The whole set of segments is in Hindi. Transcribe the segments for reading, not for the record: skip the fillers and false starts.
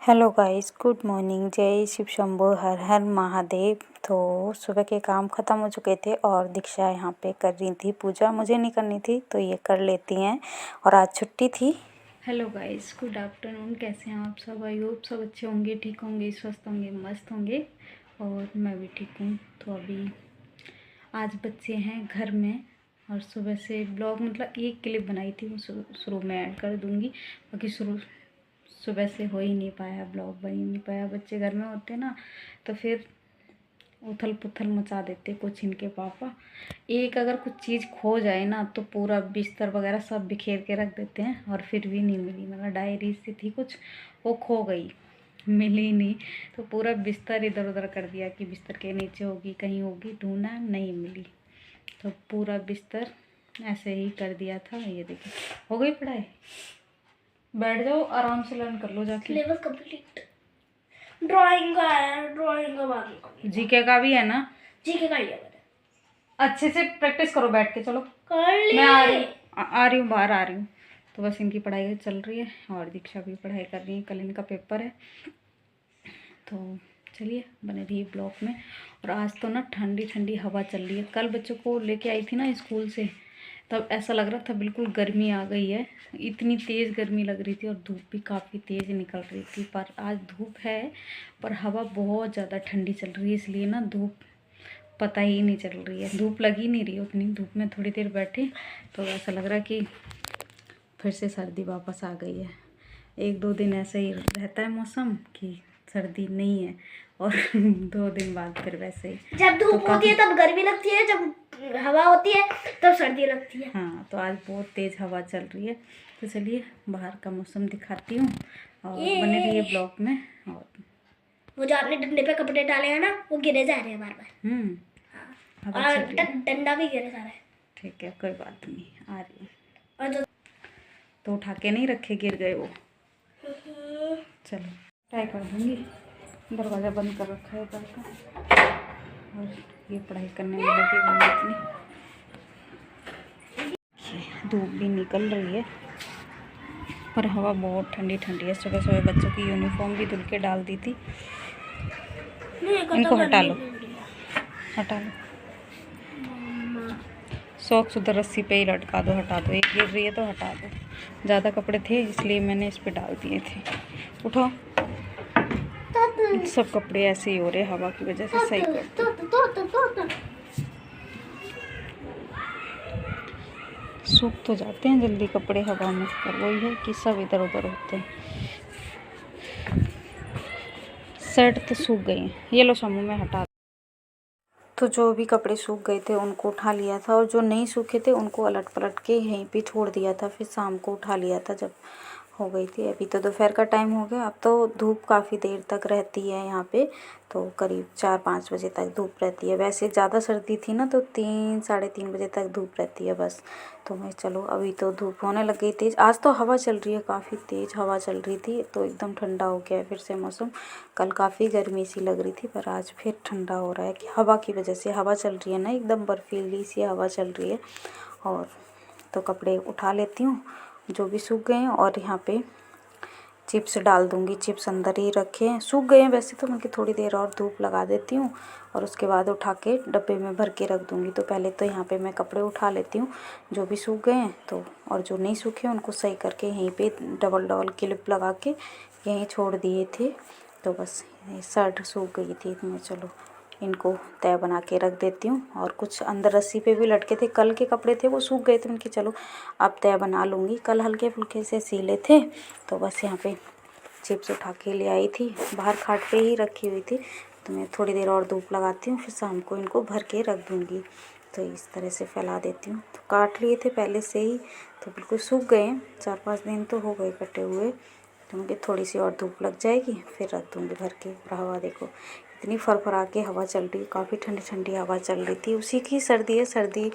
Hello guys, good morning. जय शिव शंभो, हर हर महादेव। तो सुबह के काम ख़त्म हो चुके थे और दीक्षा यहाँ पे कर रही थी पूजा। मुझे नहीं करनी थी तो ये कर लेती हैं और आज छुट्टी थी। Hello guys, good afternoon. कैसे हैं आप सब? आई होप सब अच्छे होंगे, ठीक होंगे, स्वस्थ होंगे, मस्त होंगे और मैं भी ठीक हूँ। तो अभी आज बच्चे हैं घर में और सुबह से ब्लॉग मतलब एक क्लिप बनाई थी, वो शुरू में ऐड कर दूँगी। बाकी सुबह से हो ही नहीं पाया, ब्लॉग बन ही नहीं पाया। बच्चे घर में होते ना तो फिर उथल पुथल मचा देते कुछ इनके पापा। एक अगर कुछ चीज़ खो जाए ना तो पूरा बिस्तर वगैरह सब बिखेर के रख देते हैं और फिर भी नहीं मिली। मतलब डायरी सी थी कुछ, वो खो गई, मिली नहीं। तो पूरा बिस्तर इधर उधर कर दिया कि बिस्तर के नीचे होगी, कहीं होगी, ढूंढा, नहीं मिली। तो पूरा बिस्तर ऐसे ही कर दिया था। ये देखिए, हो गई पढ़ाई। बैठ जाओ, आराम से लर्न कर लो जाके। Syllabus complete. ड्राइंग का है, ड्राइंग का बाद जीके का भी है ना? जीके का लिया मैंने। अच्छे से प्रैक्टिस करो बैठ के। चलो कर ली। मैं आ रही हूँ, बाहर आ रही हूँ। तो बस इनकी पढ़ाई चल रही है और दीक्षा भी पढ़ाई कर रही है। कल इनका पेपर है। तो चलिए बने रहिए ब्लॉग में। और आज तो ना ठंडी ठंडी हवा चल रही है। कल बच्चों को लेके आई थी ना स्कूल से, तब ऐसा लग रहा था बिल्कुल गर्मी आ गई है। इतनी तेज़ गर्मी लग रही थी और धूप भी काफ़ी तेज़ निकल रही थी। पर आज धूप है पर हवा बहुत ज़्यादा ठंडी चल रही है, इसलिए ना धूप पता ही नहीं चल रही है। धूप लग ही नहीं रही है उतनी। धूप में थोड़ी देर बैठे तो ऐसा लग रहा है कि फिर से सर्दी वापस आ गई है। एक दो दिन ऐसे ही रहता है मौसम कि सर्दी नहीं है और 2 दिन बाद फिर वैसे ही। जब धूप होती है तब गर्मी लगती है, जब हवा होती है तब सर्दी लगती है। हाँ, तो आज बहुत तेज़ हवा चल रही है। तो चलिए बाहर का मौसम दिखाती हूँ और बने रहिए ब्लॉग में। और वो जो आपने डंडे पे कपड़े डाले हैं ना, वो गिरे जा रहे हैं बार बार। और डंडा भी गिरे जा रहा है। ठीक है, कोई बात नहीं, आ रही है। और जो तो उठा के नहीं रखे, गिर गए वो। चलो ट्राई कर दूँगी। दरवाज़ा बंद कर रखा है ऊपर का और ये पढ़ाई करने में लगी हुई है अपनी। धूप भी निकल रही है पर हवा बहुत ठंडी ठंडी है। सुबह सुबह बच्चों की यूनिफॉर्म भी धुल के डाल दी थी। इनको हटा लो, हटा लो। सॉक्स उधर रस्सी पे ही लटका दो, हटा दो। एक गिर रही है तो हटा दो। ज़्यादा कपड़े थे इसलिए मैंने इस पे डाल दिए थे। उठाओ। सब कपड़े ऐसे ही हो रहे हवा की वजह से। सही कर दो। सूख तो जाते हैं जल्दी कपड़े हवा में, पर वही है कि सब इधर उधर होते हैं। शर्ट तो सूख गई हैं। ये लो समूह में हटा। तो जो भी कपड़े सूख गए थे उनको उठा लिया था और जो नहीं सूखे थे उनको अलट पलट के यहीं पे छोड़ दिया था। फिर शाम को उठा लिया था जब हो गई थी। अभी तो दोपहर का टाइम हो गया। अब तो धूप काफ़ी देर तक रहती है यहाँ पे, तो करीब 4-5 बजे तक धूप रहती है। वैसे ज़्यादा सर्दी थी ना तो 3-3:30 बजे तक धूप रहती है बस। तो मैं चलो अभी तो धूप होने लग गई तेज़। आज तो हवा चल रही है, काफ़ी तेज़ हवा चल रही थी तो एकदम ठंडा हो गया है फिर से मौसम। कल काफ़ी गर्मी सी लग रही थी पर आज फिर ठंडा हो रहा है कि हवा की वजह से। हवा चल रही है ना, एकदम बर्फीली सी हवा चल रही है। और तो कपड़े उठा लेती हूँ जो भी सूख गए हैं और यहाँ पे चिप्स डाल दूँगी। चिप्स अंदर ही रखे हैं, सूख गए हैं वैसे तो। मैं थोड़ी देर और धूप लगा देती हूँ और उसके बाद उठा के डब्बे में भर के रख दूँगी। तो पहले तो यहाँ पे मैं कपड़े उठा लेती हूँ जो भी सूख गए हैं, तो और जो नहीं सूखे उनको सही करके यहीं पे डबल क्लिप लगा के यहीं छोड़ दिए थे। तो बस शर्ट सूख गई थी तो मैं चलो इनको तय बना के रख देती हूँ। और कुछ अंदर रस्सी पे भी लटके थे, कल के कपड़े थे वो सूख गए थे। उनकी चलो अब तय बना लूँगी। कल हल्के फुल्के से सिले थे तो बस यहाँ पे चिप्स उठा के ले आई थी, बाहर खाट पे ही रखी हुई थी। तो मैं थोड़ी देर और धूप लगाती हूँ फिर शाम को इनको भर के रख दूँगी। तो इस तरह से फैला देती हूँ। तो काट लिए थे पहले से ही तो बिल्कुल सूख गए हैं। 4-5 दिन तो हो गए कटे हुए। तो मुझे थोड़ी सी और धूप लग जाएगी फिर रख दूँगी भर के। और हवा देखो इतनी फरफरा के हवा चल रही है, काफ़ी ठंडी ठंडी हवा चल रही थी। उसी की सर्दी है। सर्दी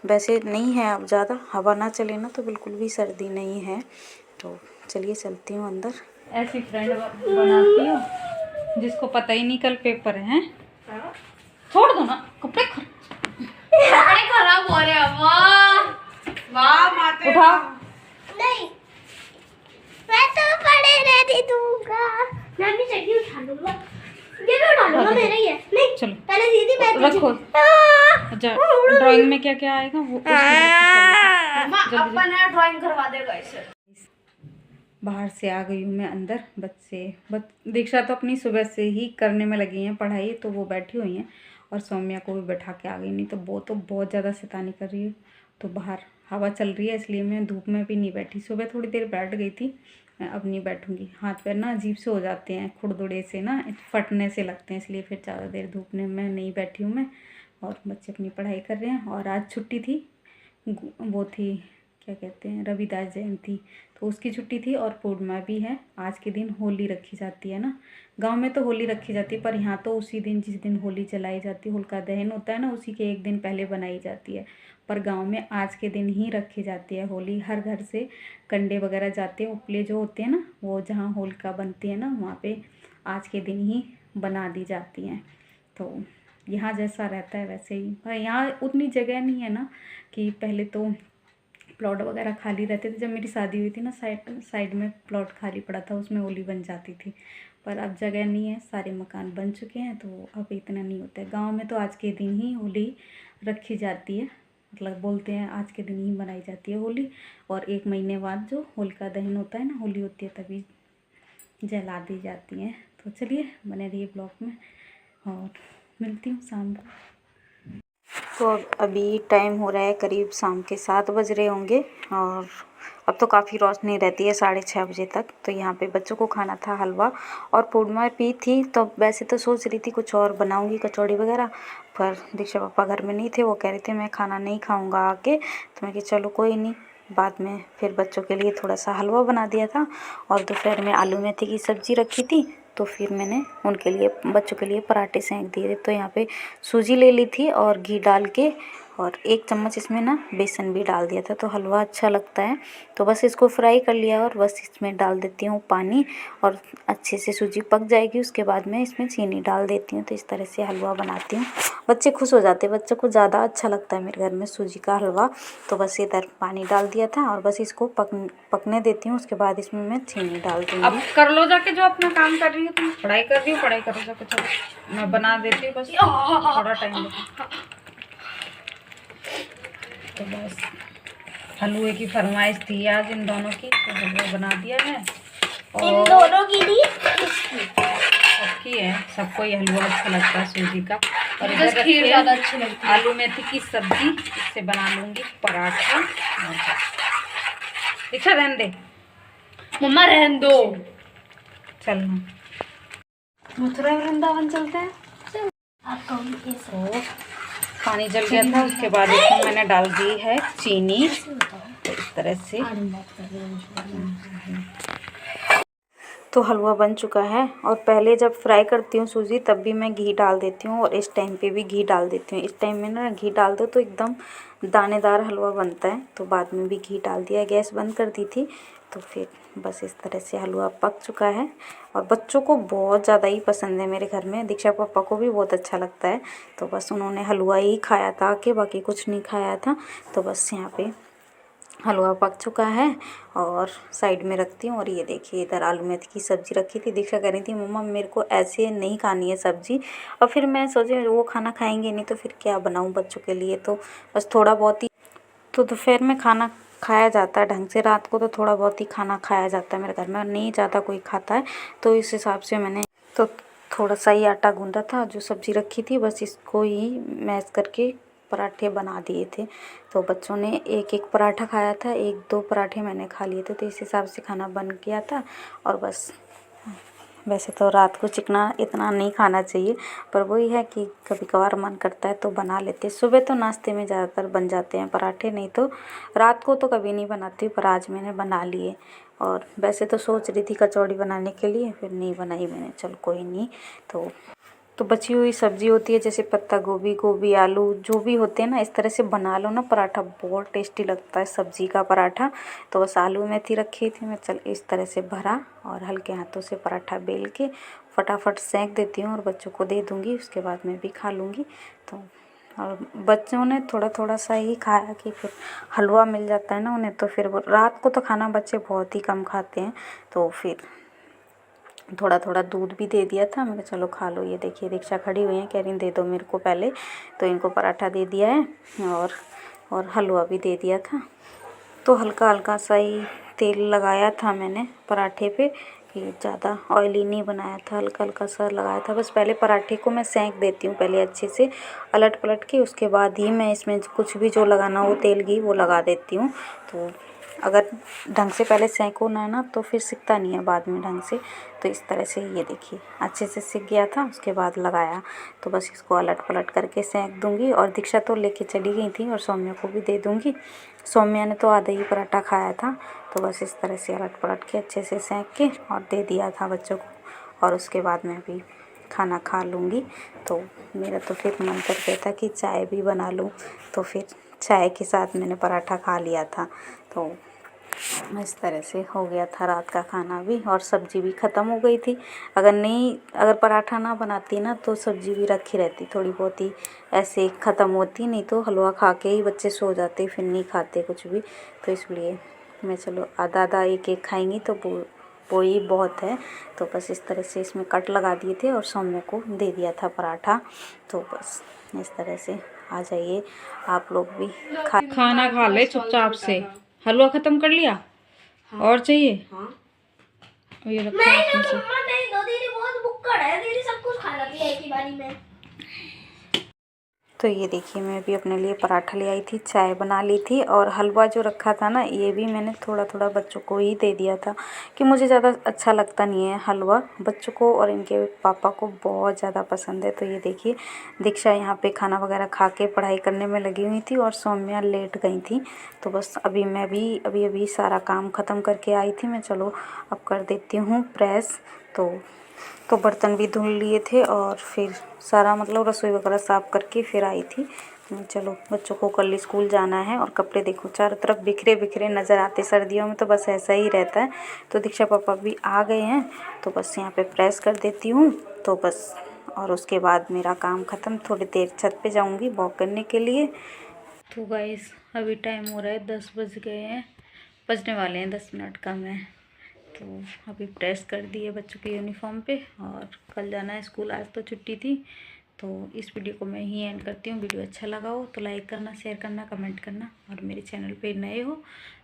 वैसे नहीं है अब ज़्यादा, हवा ना चले ना तो बिल्कुल भी सर्दी नहीं है। तो चलिए चलती हूँ अंदर। ऐसी फ्रेंड बनाती हूँ जिसको पता ही नहीं कल पेपर है। छोड़ दो ना, कपड़े खराब हो रहे हैं। वाह उठाओ। नहीं, मैं तो पड़े रहने दूंगा। मैं अपनी चड्डी उठा लूंगा, ये भी उठा लूंगा, मेरा ही है। नहीं चलो पहले दीदी मैं रखो। अच्छा ड्राइंग में क्या क्या आएगा वो अपन ड्राइंग करवा देगा इसे। बाहर से आ गई हूँ मैं अंदर। दीक्षा तो अपनी सुबह से ही करने में लगी हैं पढ़ाई, तो वो बैठी हुई हैं और सौम्या को भी बैठा के आ गई। नहीं तो वो तो बहुत ज़्यादा शैतानी कर रही है। तो बाहर हवा चल रही है इसलिए मैं धूप में भी नहीं बैठी। सुबह थोड़ी देर बैठ गई थी, मैं अब नहीं बैठूंगी। हाथ पैर ना अजीब से हो जाते हैं, खुरदुरे से ना फटने से लगते हैं, इसलिए फिर ज़्यादा देर धूप में मैं नहीं बैठी हूँ मैं। और बच्चे अपनी पढ़ाई कर रहे हैं। और आज छुट्टी थी, वो थी क्या कहते हैं रविदास जयंती, तो उसकी छुट्टी थी। और पूर्णिमा भी है। आज के दिन होली रखी जाती है ना, गांव में तो होली रखी जाती है, पर यहाँ तो उसी दिन जिस दिन होली जलाई जाती है, होलिका दहन होता है ना, उसी के एक दिन पहले बनाई जाती है। पर गांव में आज के दिन ही रखी जाती है होली। हर घर से कंडे वगैरह जाते हैं, उपले जो होते हैं ना, वो जहाँ होलिका बनती है ना, वहाँ पे आज के दिन ही बना दी जाती हैं। तो यहाँ जैसा रहता है वैसे ही, पर यहाँ उतनी जगह नहीं है ना, कि पहले तो प्लॉट वगैरह खाली रहते थे। जब मेरी शादी हुई थी ना, साइड में प्लॉट खाली पड़ा था, उसमें होली बन जाती थी। पर अब जगह नहीं है, सारे मकान बन चुके हैं, तो अब इतना नहीं होता है। गांव में तो आज के दिन ही होली रखी जाती है, मतलब बोलते हैं आज के दिन ही बनाई जाती है होली। और 1 महीने बाद जो होलिका दहन होता है ना, होली होती है, तभी जला दी जाती हैं। तो चलिए बने रहिए ब्लॉग में, और मिलती हूँ शाम को। तो अभी टाइम हो रहा है करीब शाम के 7 बज रहे होंगे, और अब तो काफ़ी रोशनी रहती है 6:30 बजे तक। तो यहाँ पे बच्चों को खाना था हलवा, और पूर्णिमा भी थी, तो वैसे तो सोच रही थी कुछ और बनाऊंगी, कचौड़ी वगैरह। पर दीक्षा पापा घर में नहीं थे, वो कह रहे थे मैं खाना नहीं खाऊंगा आके। तो मैं कि चलो कोई नहीं, बाद में फिर बच्चों के लिए थोड़ा सा हलवा बना दिया था। और दोपहर में आलू मेथी की सब्ज़ी रखी थी, तो फिर मैंने उनके लिए, बच्चों के लिए पराठे सेंक दिए। तो यहाँ पे सूजी ले ली थी और घी डाल के, और 1 चम्मच इसमें ना बेसन भी डाल दिया था, तो हलवा अच्छा लगता है। तो बस इसको फ्राई कर लिया, और बस इसमें डाल देती हूँ पानी, और अच्छे से सूजी पक जाएगी, उसके बाद मैं इसमें चीनी डाल देती हूँ। तो इस तरह से हलवा बनाती हूँ, बच्चे खुश हो जाते हैं। बच्चों को ज़्यादा अच्छा लगता है मेरे घर में सूजी का हलवा। तो बस इधर पानी डाल दिया था, और बस इसको पकने देती हूँ। उसके बाद इसमें मैं चीनी डाल दूँगी। अब कर लो जाके जो अपना काम कर रही हो तुम, पढ़ाई कर रही हो, पढ़ाई करो जाके। चलो मैं बना देती हूँ, बस थोड़ा टाइम लगेगा। तो बस हलवे की फरमाइश थी आज इन दोनों की, तो हलवा बना दिया है। और इन दोनों की नहीं, सबकी है, सबको ये हलवा अच्छा लगता है सूजी का। और इधर खीर ज़्यादा अच्छी लगती है। आलू मेथी की सब्जी, इससे बना लूँगी पराठा। इच्छा रहने दे मम्मा, रहने दो। चलना मथुरा वृंदावन चलते हैं। आपका पानी जल गया था, उसके बाद इसमें मैंने डाल दी है चीनी, तो इस तरह से। तो हलवा बन चुका है। और पहले जब फ्राई करती हूँ सूजी, तब भी मैं घी डाल देती हूँ, और इस टाइम पे भी घी डाल देती हूँ। इस टाइम में ना घी डाल दो तो एकदम दानेदार हलवा बनता है। तो बाद में भी घी डाल दिया, गैस बंद कर दी थी। तो फिर बस इस तरह से हलवा पक चुका है, और बच्चों को बहुत ज़्यादा ही पसंद है मेरे घर में। दीक्षा पापा को भी बहुत अच्छा लगता है, तो बस उन्होंने हलवा ही खाया था, कि बाकी कुछ नहीं खाया था। तो बस यहाँ पे हलवा पक चुका है, और साइड में रखती हूँ। और ये देखिए इधर आलू मेथी की सब्ज़ी रखी थी। दीक्षा कह रही थी मम्मा मेरे को ऐसे नहीं खानी है सब्ज़ी। और फिर मैं सोची वो खाना खाएंगे नहीं, तो फिर क्या बनाऊँ बच्चों के लिए। तो बस थोड़ा बहुत ही, तो दोपहर में खाना खाया जाता है ढंग से, रात को तो थोड़ा बहुत ही खाना खाया जाता है मेरे घर में, नहीं ज़्यादा कोई खाता है। तो इस हिसाब से मैंने तो थोड़ा सा ही आटा गूंदा था, जो सब्ज़ी रखी थी बस इसको ही मैश करके पराठे बना दिए थे। तो बच्चों ने 1-1 पराठा खाया था, 1-2 पराठे मैंने खा लिए थे। तो इस हिसाब से खाना बन गया था। और बस वैसे तो रात को चिकना इतना नहीं खाना चाहिए, पर वही है कि कभी कभार मन करता है तो बना लेते हैं। सुबह तो नाश्ते में ज़्यादातर बन जाते हैं पराठे, नहीं तो रात को तो कभी नहीं बनाती, पर आज मैंने बना लिए। और वैसे तो सोच रही थी कचौड़ी बनाने के लिए, फिर नहीं बनाई मैंने, चल कोई नहीं। तो बची हुई सब्ज़ी होती है, जैसे पत्ता गोभी, गोभी आलू जो भी होते हैं ना, इस तरह से बना लो ना पराठा, बहुत टेस्टी लगता है सब्ज़ी का पराठा। तो बस आलू मेथी रखी थी मैं, चल इस तरह से भरा, और हल्के हाथों से पराठा बेल के फटाफट सेंक देती हूँ, और बच्चों को दे दूँगी, उसके बाद मैं भी खा लूँगी। तो और बच्चों ने थोड़ा थोड़ा सा ही खाया, कि फिर हलवा मिल जाता है ना उन्हें, तो फिर वो रात को तो खाना बच्चे बहुत ही कम खाते हैं। तो फिर थोड़ा थोड़ा दूध भी दे दिया था। मैंने चलो खा लो। ये देखिए दीक्षा खड़ी हुई है, कह रही दे दो मेरे को पहले, तो इनको पराठा दे दिया है और हलवा भी दे दिया था। तो हल्का हल्का सा ही तेल लगाया था मैंने पराठे पे, कि ज़्यादा ऑयली नहीं बनाया था, हल्का हल्का सा लगाया था। बस पहले पराठे को मैं सेंक देती हूँ पहले अच्छे से अलट पलट के, उसके बाद ही मैं इसमें कुछ भी जो लगाना हो तेल घी वो लगा देती हूँ। तो अगर ढंग से पहले सेंको ना ना तो फिर सिकता नहीं है बाद में ढंग से। तो इस तरह से ये देखिए अच्छे से सिक गया था, उसके बाद लगाया। तो बस इसको अलट पलट करके सेंक दूँगी। और दीक्षा तो लेके चली गई थी और सौम्या को भी दे दूँगी। सौम्या ने तो आधा ही पराठा खाया था। तो बस इस तरह से अलट पलट के अच्छे से सेंक के और दे दिया था बच्चों को। और उसके बाद मैं भी खाना खा लूँगी। तो मेरा तो फिर मन कर गया था कि चाय भी बना लूँ, तो फिर चाय के साथ मैंने पराठा खा लिया था। तो इस तरह से हो गया था रात का खाना भी, और सब्ज़ी भी ख़त्म हो गई थी। अगर पराठा ना बनाती ना तो सब्ज़ी भी रखी रहती, थोड़ी बहुत ही ऐसे ख़त्म होती, नहीं तो हलवा खा के ही बच्चे सो जाते, फिर नहीं खाते कुछ भी। तो इसलिए मैं चलो आधा आधा एक एक खाएंगी तो वो ही बहुत है। तो बस इस तरह से इसमें कट लगा दिए थे और सौम्य को दे दिया था पराठा। तो बस इस तरह से आ जाइए आप लोग भी खाना खा ले चुपचाप से। हलवा ख़त्म कर लिया? हाँ। और चाहिए? हाँ। ये रखो इसमें से। मम्मा नहीं दो, दीदी बहुत भुक्कड़ है, दीदी सब कुछ खा लेती है एक ही बारी में। तो ये देखिए मैं भी अपने लिए पराठा ले आई थी, चाय बना ली थी, और हलवा जो रखा था ना ये भी मैंने थोड़ा थोड़ा बच्चों को ही दे दिया था, कि मुझे ज़्यादा अच्छा लगता नहीं है हलवा। बच्चों को और इनके पापा को बहुत ज़्यादा पसंद है। तो ये देखिए दीक्षा यहाँ पे खाना वगैरह खा के पढ़ाई करने में लगी हुई थी और सौम्या लेट गई थी। तो बस अभी मैं भी अभी सारा काम ख़त्म करके आई थी। मैं चलो अब कर देती हूँ प्रेस। तो बर्तन भी धुल लिए थे और फिर सारा मतलब रसोई वगैरह साफ़ करके फिर आई थी। चलो बच्चों को कल स्कूल जाना है, और कपड़े देखो चारों तरफ बिखरे बिखरे नज़र आते। सर्दियों में तो बस ऐसा ही रहता है। तो दीक्षा पापा भी आ गए हैं, तो बस यहाँ पे प्रेस कर देती हूँ तो बस, और उसके बाद मेरा काम ख़त्म। थोड़ी देर छत पे जाऊँगी वॉक करने के लिए। तो गाइस अभी टाइम हो रहा है 10 बज गए हैं, बजने वाले हैं 10 मिनट कम है। तो अभी प्रेस कर दिए बच्चों के यूनिफॉर्म पे, और कल जाना है स्कूल, आज तो छुट्टी थी। तो इस वीडियो को मैं ही एंड करती हूँ। वीडियो अच्छा लगा हो तो लाइक करना, शेयर करना, कमेंट करना, और मेरे चैनल पे नए हो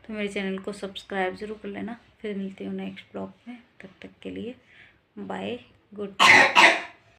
तो मेरे चैनल को सब्सक्राइब ज़रूर कर लेना। फिर मिलती हूँ नेक्स्ट ब्लॉग में, तब तक के लिए बाय, गुड नाइट।